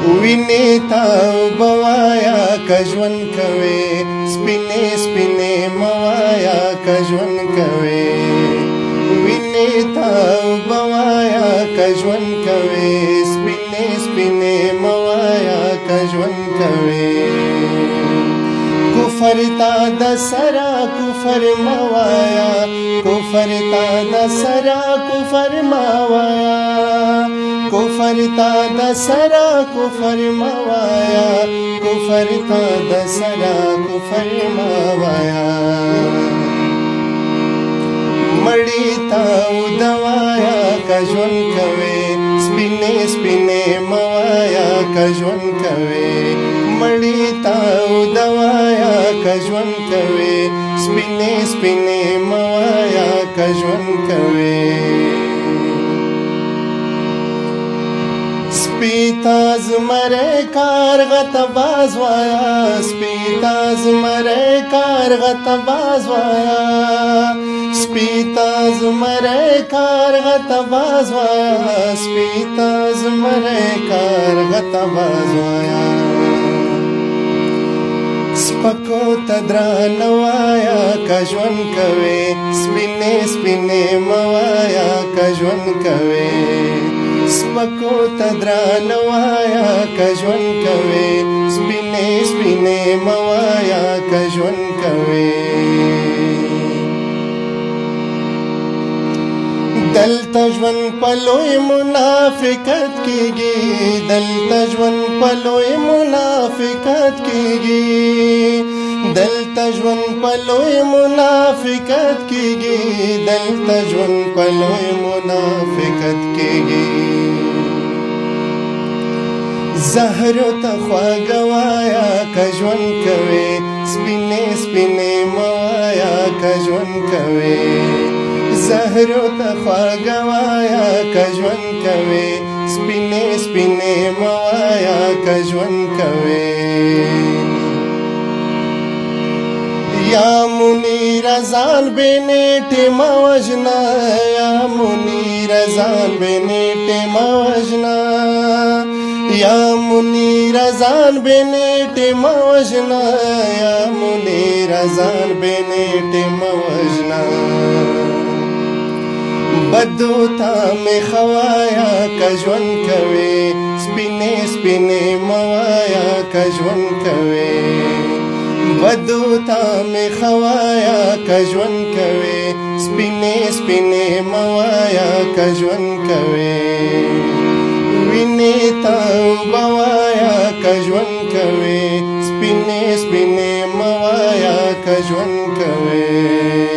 وینې تا بوایا که ژوند کوي سپینې سپینې موایا که ژوند کوي وینې تا بوایا که ژوند کوي سپینې سپینې موایا که ژوند کوي کفر تا د سرا کفر موایا کفر تا د سرا کفر موایا کفر تا د سرا کفر موایا کفر تا د سرا کفر موایا مړی تا ودوایا که ژوند کوي سپینې سپینې موایا که ژوند کوي مړی تا ودوایا که ژوند کوي سپینې سپینې موایا که ژوند کوي سپیتا زمره کارغت باز وایا سپیتا زمره کارغت باز وایا سپیتا زمره کارغت باز وایا سپیتا زمره کارغت باز وایا سپکو تدران وایا که ژوند کوي سپینې سپینې موایا که ژوند کوي سپکو تدران وایا که ژوند کوي سپینې سپینې موایا که ژوند کوي دلته ژوند په لوی منافقت کېږي دلته ژوند په لوی منافقت کېږي دلته ژوند په لوی منافقت کېږي دلته ژوند په لوی منافقت کېږي زهر ته خواږه وایا که ژوند کوي سپینې سپینې موایا که ژوند کوي زهر ته خواږه وایا که ژوند کوي سپینې سپینې موایا که ژوند کوي یا منیر ځان بې نیټې مه وژنه یا منیر ځان بې نیټې مه وژنه یا منیر ځان بې نیټې مه وژنه یا منیر ځان بې نیټې مه وژنه بدو تا می خوایا که ژوند کوي سپینې سپینې موایا که ژوند کوي بدو تا می خوایا که ژوند کوي سپینې سپینې موایا که ژوند کوي وینې تا بوایا که ژوند کوي سپینې سپینې موایا که ژوند کوي